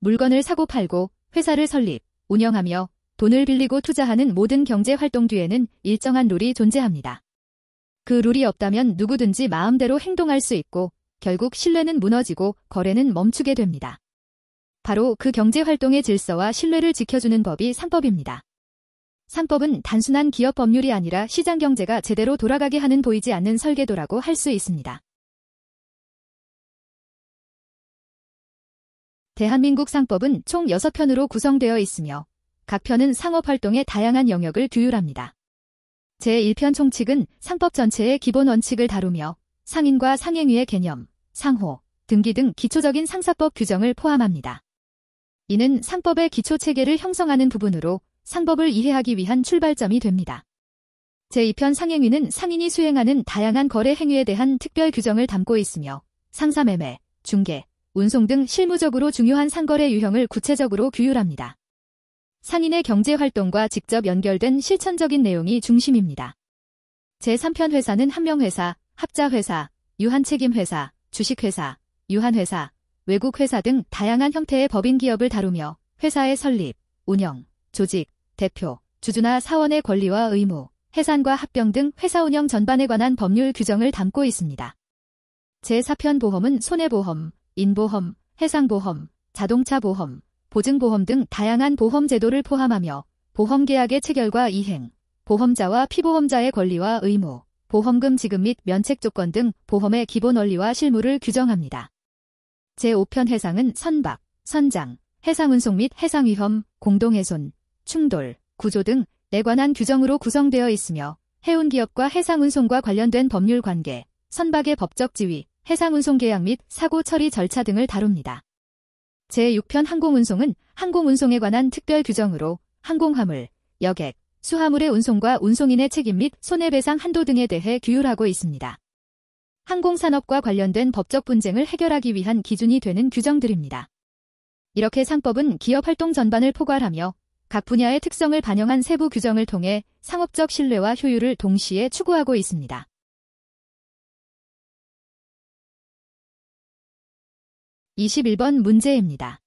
물건을 사고 팔고 회사를 설립, 운영하며 돈을 빌리고 투자하는 모든 경제 활동 뒤에는 일정한 룰이 존재합니다. 그 룰이 없다면 누구든지 마음대로 행동할 수 있고 결국 신뢰는 무너지고 거래는 멈추게 됩니다. 바로 그 경제 활동의 질서와 신뢰를 지켜주는 법이 상법입니다. 상법은 단순한 기업 법률이 아니라 시장 경제가 제대로 돌아가게 하는 보이지 않는 설계도라고 할 수 있습니다. 대한민국 상법은 총 6편으로 구성되어 있으며 각 편은 상업활동의 다양한 영역을 규율합니다. 제1편 총칙은 상법 전체의 기본 원칙을 다루며 상인과 상행위의 개념, 상호, 등기 등 기초적인 상사법 규정을 포함합니다. 이는 상법의 기초체계를 형성하는 부분으로 상법을 이해하기 위한 출발점이 됩니다. 제2편 상행위는 상인이 수행하는 다양한 거래 행위에 대한 특별 규정을 담고 있으며 상사매매, 중개, 운송 등 실무적으로 중요한 상거래 유형을 구체적으로 규율합니다. 상인의 경제활동과 직접 연결된 실천적인 내용이 중심입니다. 제3편 회사는 한명회사, 합자회사, 유한책임회사, 주식회사, 유한회사, 외국회사 등 다양한 형태의 법인 기업을 다루며 회사의 설립, 운영, 조직, 대표, 주주나 사원의 권리와 의무, 해산과 합병 등 회사 운영 전반에 관한 법률 규정을 담고 있습니다. 제4편 보험은 손해보험, 인보험, 해상보험, 자동차보험, 보증보험 등 다양한 보험 제도를 포함하며 보험계약의 체결과 이행, 보험자와 피보험자의 권리와 의무, 보험금 지급 및 면책 조건 등 보험의 기본 원리와 실무를 규정합니다. 제5편 해상은 선박, 선장, 해상운송 및 해상위험, 공동훼손, 충돌, 구조 등에 관한 규정으로 구성되어 있으며 해운기업과 해상운송과 관련된 법률 관계, 선박의 법적 지위, 해상운송 계약 및 사고 처리 절차 등을 다룹니다. 제6편 항공운송은 항공운송에 관한 특별 규정으로 항공화물, 여객, 수화물의 운송과 운송인의 책임 및 손해배상 한도 등에 대해 규율하고 있습니다. 항공산업과 관련된 법적 분쟁을 해결하기 위한 기준이 되는 규정들입니다. 이렇게 상법은 기업 활동 전반을 포괄하며 각 분야의 특성을 반영한 세부 규정을 통해 상업적 신뢰와 효율을 동시에 추구하고 있습니다. 21번 문제입니다.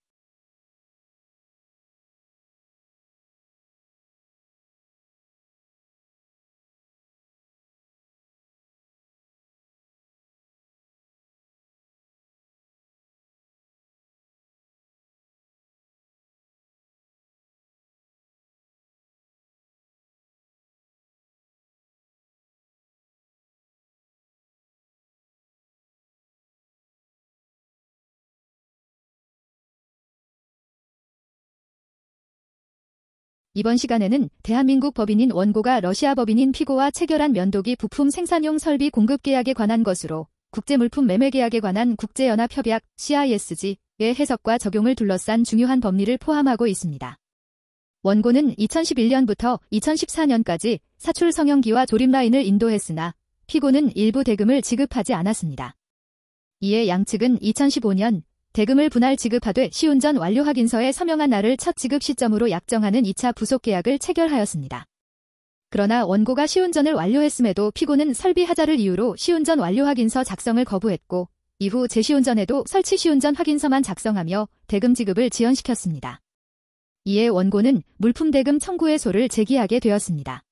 이번 시간에는 대한민국 법인인 원고가 러시아 법인인 피고와 체결한 면도기 부품 생산용 설비 공급 계약에 관한 것으로 국제물품 매매 계약에 관한 국제연합협약 CISG의 해석과 적용을 둘러싼 중요한 법리를 포함하고 있습니다. 원고는 2011년부터 2014년까지 사출 성형기와 조립 라인을 인도했으나 피고는 일부 대금을 지급하지 않았습니다. 이에 양측은 2015년 대금을 분할 지급하되 시운전 완료 확인서에 서명한 날을 첫 지급 시점으로 약정하는 2차 부속 계약을 체결하였습니다. 그러나 원고가 시운전을 완료했음에도 피고는 설비 하자를 이유로 시운전 완료 확인서 작성을 거부했고 이후 재시운전에도 설치 시운전 확인서만 작성하며 대금 지급을 지연시켰습니다. 이에 원고는 물품 대금 청구의 소를 제기하게 되었습니다.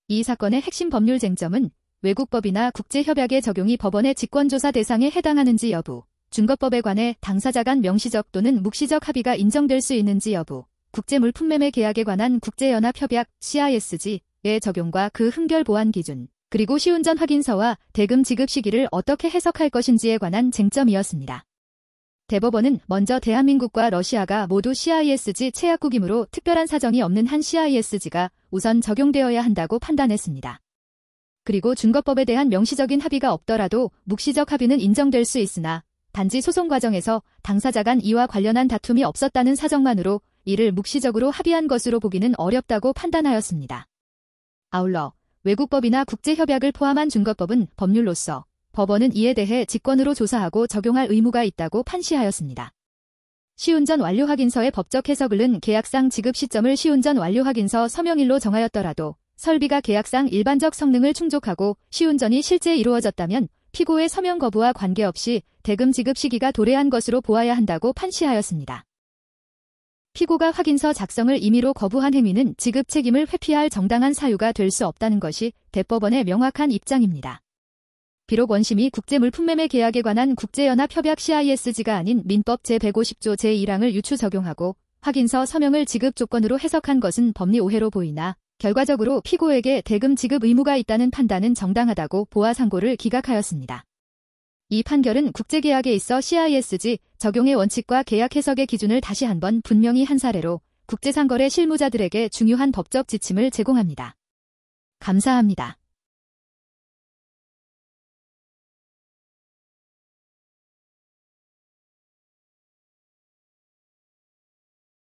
이 사건의 핵심 법률 쟁점은 외국법이나 국제협약의 적용이 법원의 직권조사 대상에 해당하는지 여부, 준거법에 관해 당사자 간 명시적 또는 묵시적 합의가 인정될 수 있는지 여부, 국제물품매매 계약에 관한 국제연합협약 CISG의 적용과 그 흠결 보완 기준, 그리고 시운전 확인서와 대금 지급 시기를 어떻게 해석할 것인지에 관한 쟁점이었습니다. 대법원은 먼저 대한민국과 러시아가 모두 CISG 체약국이므로 특별한 사정이 없는 한 CISG가 우선 적용되어야 한다고 판단했습니다. 그리고 준거법에 대한 명시적인 합의가 없더라도 묵시적 합의는 인정될 수 있으나 단지 소송 과정에서 당사자 간 이와 관련한 다툼이 없었다는 사정만으로 이를 묵시적으로 합의한 것으로 보기는 어렵다고 판단하였습니다. 아울러 외국법이나 국제협약을 포함한 준거법은 법률로서 법원은 이에 대해 직권으로 조사하고 적용할 의무가 있다고 판시하였습니다. 시운전 완료 확인서의 법적 해석은 계약상 지급 시점을 시운전 완료 확인서 서명일로 정하였더라도 설비가 계약상 일반적 성능을 충족하고 시운전이 실제 이루어졌다면 피고의 서명 거부와 관계없이 대금 지급 시기가 도래한 것으로 보아야 한다고 판시하였습니다. 피고가 확인서 작성을 임의로 거부한 행위는 지급 책임을 회피할 정당한 사유가 될 수 없다는 것이 대법원의 명확한 입장입니다. 비록 원심이 국제물품매매 계약에 관한 국제연합협약 CISG가 아닌 민법 제150조 제1항을 유추 적용하고 확인서 서명을 지급 조건으로 해석한 것은 법리 오해로 보이나 결과적으로 피고에게 대금 지급 의무가 있다는 판단은 정당하다고 보아 상고를 기각하였습니다. 이 판결은 국제계약에 있어 CISG 적용의 원칙과 계약 해석의 기준을 다시 한번 분명히 한 사례로 국제상거래 실무자들에게 중요한 법적 지침을 제공합니다. 감사합니다.